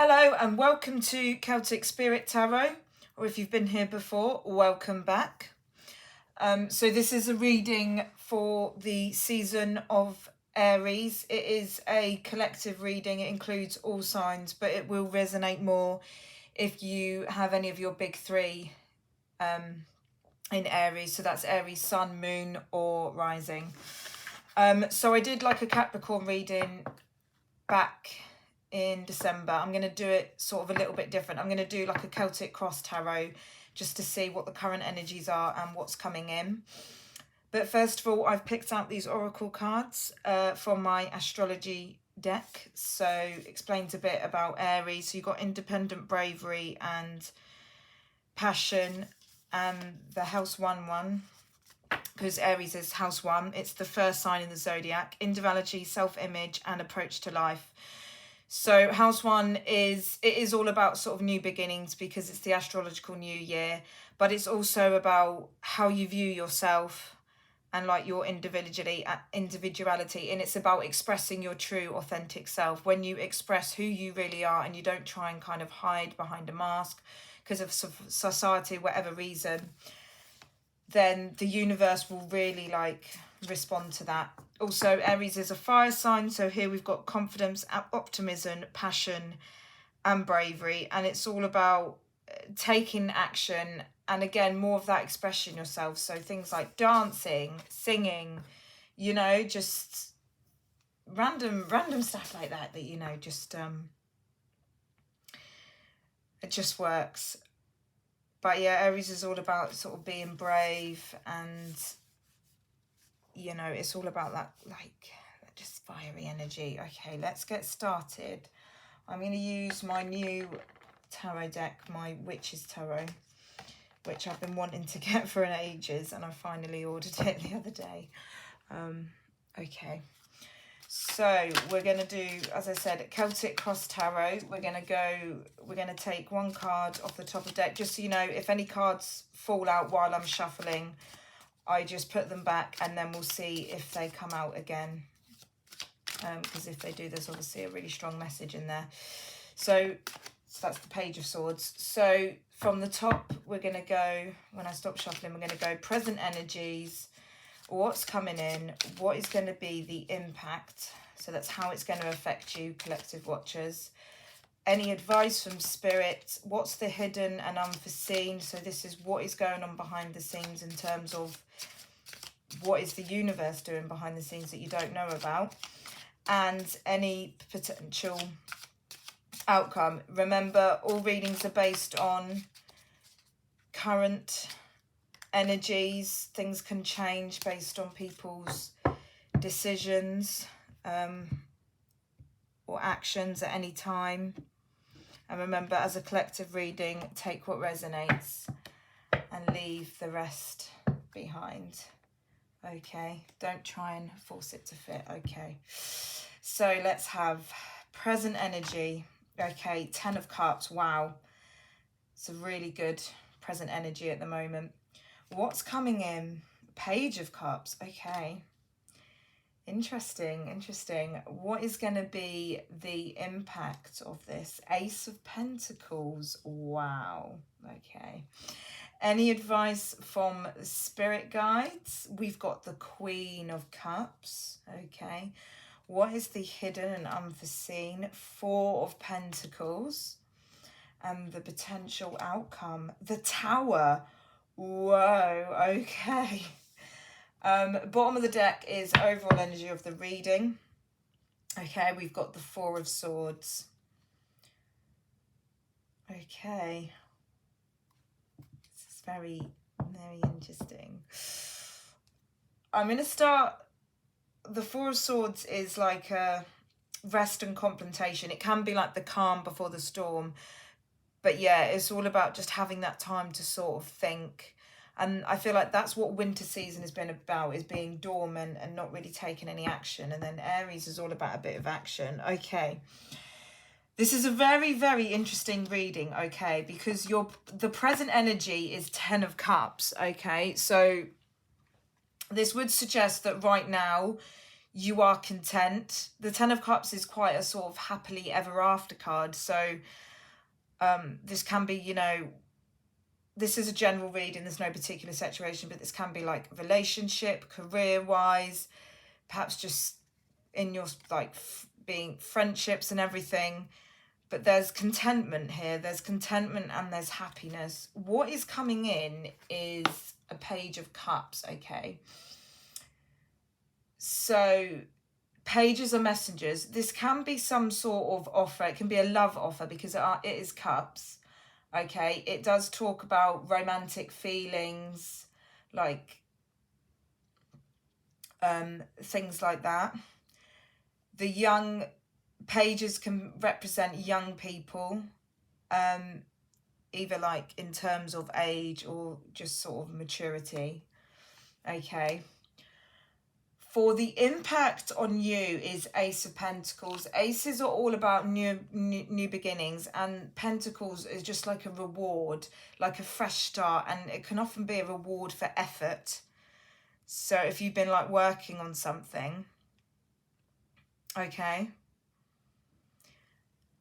Hello and welcome to Celtic Spirit Tarot, or if you've been here before, welcome back. So this is a reading for the season of Aries. It is a collective reading. It includes all signs, but it will resonate more if you have any of your big three in Aries. So that's Aries Sun, Moon or Rising. So I did like a Capricorn reading back in December. I'm going to do it sort of a little bit different. I'm going to do like a Celtic cross tarot just to see what the current energies are and what's coming in. But first of all, I've picked out these oracle cards from my astrology deck. So explains a bit about Aries. So you've got independent bravery and passion, and the house 1 because Aries is house 1. It's the first sign in the zodiac. Individuality, self-image and approach to life. So house 1 is all about sort of new beginnings because it's the astrological new year, but it's also about how you view yourself and like your individuality, and it's about expressing your true authentic self. When you express who you really are and you don't try and kind of hide behind a mask because of society, whatever reason, then the universe will really like respond to that. Also, Aries is a fire sign, so here we've got confidence, optimism, passion and bravery, and it's all about taking action and again more of that expression yourself. So things like dancing, singing, you know, just random stuff like that you know, just it just works. But yeah, Aries is all about sort of being brave and, you know, it's all about that, like, just fiery energy. Okay, let's get started. I'm going to use my new tarot deck, my Witch's Tarot, which I've been wanting to get for ages, and I finally ordered it the other day. Okay. So we're going to do, as I said, Celtic Cross Tarot. We're going to take one card off the top of the deck. Just so you know, if any cards fall out while I'm shuffling, I just put them back and then we'll see if they come out again. Because if they do, there's obviously a really strong message in there. So that's the Page of Swords. So from the top, we're going to go, when I stop shuffling, we're going to go present energies. What's coming in, what is going to be the impact, so that's how it's going to affect you, collective watchers. Any advice from spirit, what's the hidden and unforeseen, so this is what is going on behind the scenes in terms of what is the universe doing behind the scenes that you don't know about, and any potential outcome. Remember, all readings are based on current energies. Things can change based on people's decisions or actions at any time. And remember, as a collective reading, take what resonates and leave the rest behind. Okay, don't try and force it to fit. Okay, so let's have present energy. Okay, 10 of Cups. Wow, it's a really good present energy at the moment. What's coming in? Page of Cups. Okay. Interesting. What is going to be the impact of this? Ace of Pentacles. Wow. Okay. Any advice from spirit guides? We've got the Queen of Cups. Okay. What is the hidden and unforeseen? Four of Pentacles. And the potential outcome. The Tower. Whoa, okay. Bottom of the deck is overall energy of the reading. Okay, we've got the Four of Swords. Okay. This is very, very interesting. I'm going to start. The Four of Swords is like a rest and contemplation. It can be like the calm before the storm. But yeah, it's all about just having that time to sort of think. And I feel like that's what winter season has been about, is being dormant and not really taking any action. And then Aries is all about a bit of action. Okay. This is a very, very interesting reading, okay, because the present energy is 10 of Cups, okay? So this would suggest that right now you are content. The Ten of Cups is quite a sort of happily ever after card. So this can be, you know, this is a general reading. There's no particular situation, but this can be like relationship, career-wise, perhaps just in your like being friendships and everything. But there's contentment here. There's contentment and there's happiness. What is coming in is a Page of Cups, okay? So pages are messengers. This can be some sort of offer. It can be a love offer because it is cups, okay? It does talk about romantic feelings, like things like that. The young pages can represent young people, either like in terms of age or just sort of maturity, okay? For the impact on you is Ace of Pentacles. Aces are all about new beginnings, and Pentacles is just like a reward, like a fresh start, and it can often be a reward for effort. So if you've been like working on something, okay.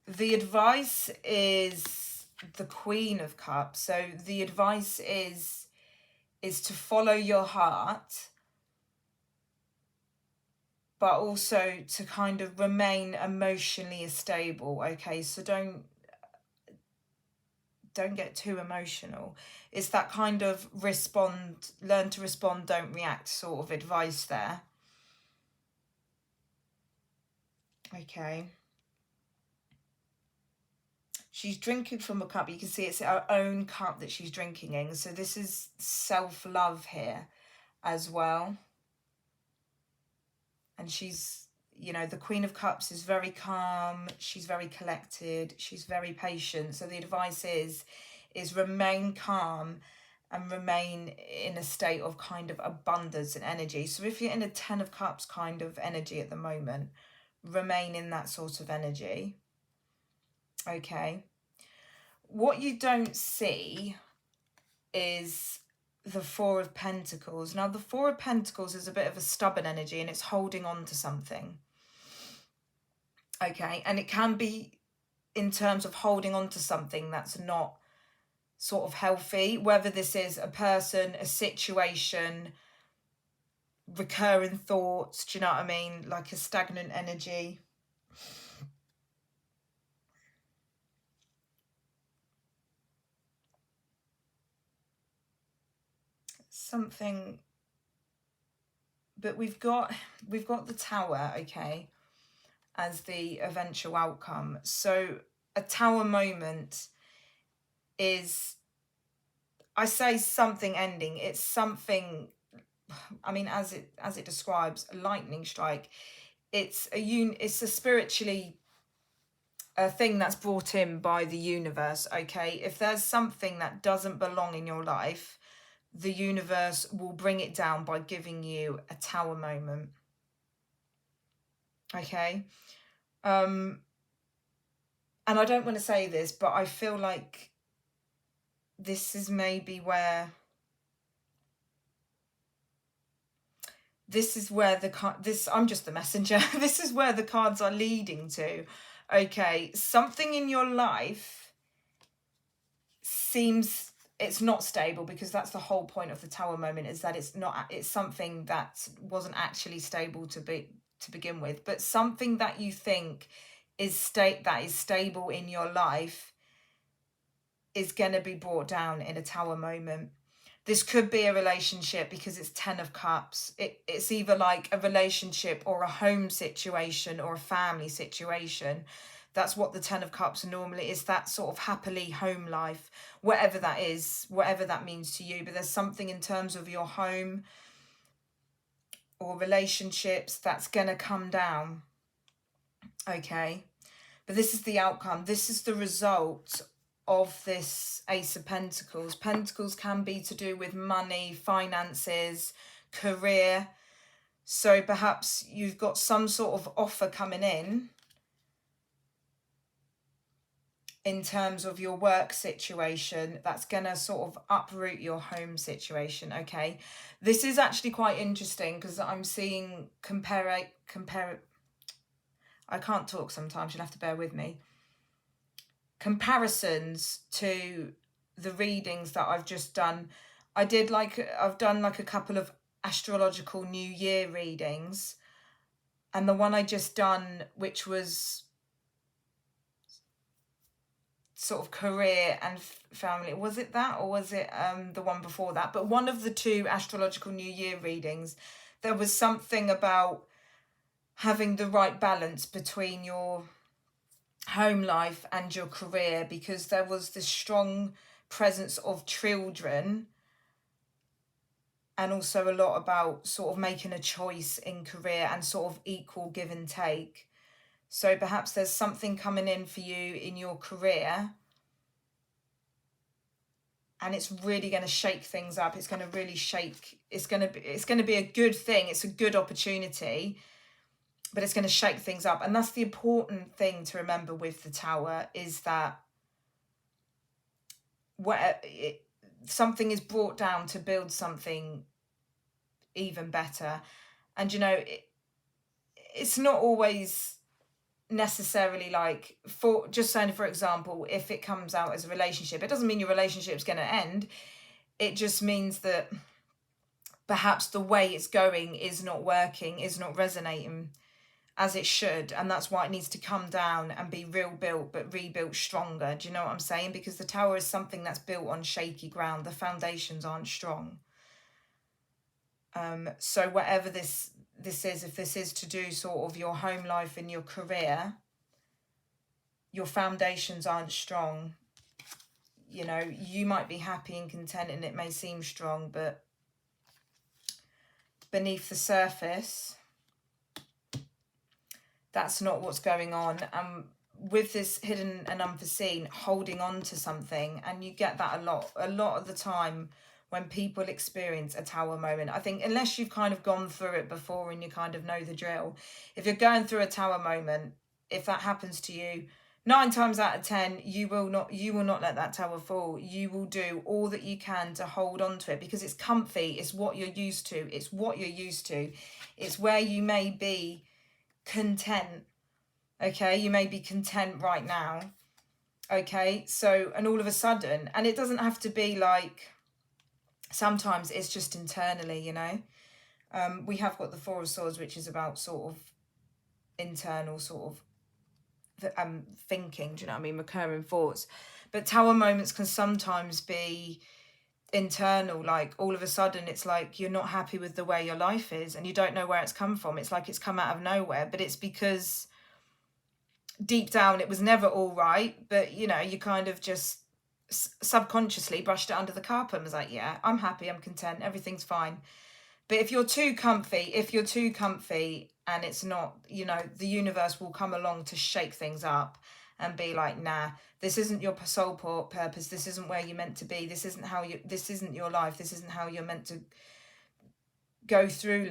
The advice is the Queen of Cups. So the advice is to follow your heart, but also to kind of remain emotionally stable, okay? So don't get too emotional. It's that kind of learn to respond, don't react sort of advice there. Okay. She's drinking from a cup. You can see it's her own cup that she's drinking in. So this is self-love here as well. And she's, you know, the Queen of Cups is very calm. She's very collected. She's very patient. So the advice is remain calm and remain in a state of kind of abundance and energy. So if you're in a Ten of Cups kind of energy at the moment, remain in that sort of energy. Okay. What you don't see is the Four of Pentacles. Now, the Four of Pentacles is a bit of a stubborn energy, and it's holding on to something. Okay, and it can be in terms of holding on to something that's not sort of healthy, whether this is a person, a situation, recurring thoughts, do you know what I mean? Like a stagnant energy. Something, but we've got the Tower, okay, as the eventual outcome. So a Tower moment is, I say something ending, it's something, I mean, as it describes, a lightning strike. It's a spiritually a thing that's brought in by the universe, okay? If there's something that doesn't belong in your life, the universe will bring it down by giving you a Tower moment. Okay? And I don't want to say this, but I feel like this is maybe where I'm just the messenger. This is where the cards are leading to. Okay, something in your life seems it's not stable, because that's the whole point of the Tower moment, is that it's something that wasn't actually stable to begin with, but something that you think is stable in your life is going to be brought down in a Tower moment. This could be a relationship, because it's Ten of Cups. It's either like a relationship or a home situation or a family situation. That's what the Ten of Cups normally is, that sort of happily home life, whatever that is, whatever that means to you. But there's something in terms of your home or relationships that's going to come down. Okay. But this is the outcome. This is the result of this Ace of Pentacles. Pentacles can be to do with money, finances, career. So perhaps you've got some sort of offer coming in, in terms of your work situation, that's going to sort of uproot your home situation, okay? This is actually quite interesting because I'm seeing I can't talk sometimes, you'll have to bear with me. Comparisons to the readings that I've just done. I've done like a couple of Astrological New Year readings, and the one I just done, which was sort of career and family, was it that, or was it the one before that? But one of the two Astrological New Year readings, there was something about having the right balance between your home life and your career, because there was this strong presence of children, and also a lot about sort of making a choice in career and sort of equal give and take. So perhaps there's something coming in for you in your career, and it's really going to shake things up. It's going to really shake. It's going to be a good thing. It's a good opportunity, but it's going to shake things up. And that's the important thing to remember with the Tower, is that something is brought down to build something even better. And, you know, it's not always necessarily like, for example, if it comes out as a relationship, it doesn't mean your relationship's going to end. It just means that perhaps the way it's going is not working, is not resonating as it should, and that's why it needs to come down and be rebuilt, but rebuilt stronger. Do you know what I'm saying? Because the Tower is something that's built on shaky ground. The foundations aren't strong. So whatever this is, if this is to do sort of your home life and your career, your foundations aren't strong. You know, you might be happy and content and it may seem strong, but beneath the surface, that's not what's going on. With this hidden and unforeseen, holding on to something, and you get that a lot of the time when people experience a Tower moment. I think unless you've kind of gone through it before and you kind of know the drill, if you're going through a Tower moment, if that happens to you, 9 times out of 10, you will not let that Tower fall. You will do all that you can to hold on to it, because it's comfy. It's what you're used to. It's where you may be content. Okay, you may be content right now. Okay, so, and all of a sudden, and it doesn't have to be like, sometimes it's just internally, you know. We have got the Four of Swords, which is about sort of internal sort of thinking, do you know what I mean, recurring thoughts. But Tower moments can sometimes be internal, like all of a sudden it's like you're not happy with the way your life is and you don't know where it's come from. It's like it's come out of nowhere, but it's because deep down it was never all right, but you know, you kind of just subconsciously brushed it under the carpet and was like, yeah, I'm happy, I'm content, everything's fine. But if you're too comfy and it's not, you know, the universe will come along to shake things up and be like, nah, this isn't your soul purpose, this isn't where you're meant to be, this isn't your life, this isn't how you're meant to go through life.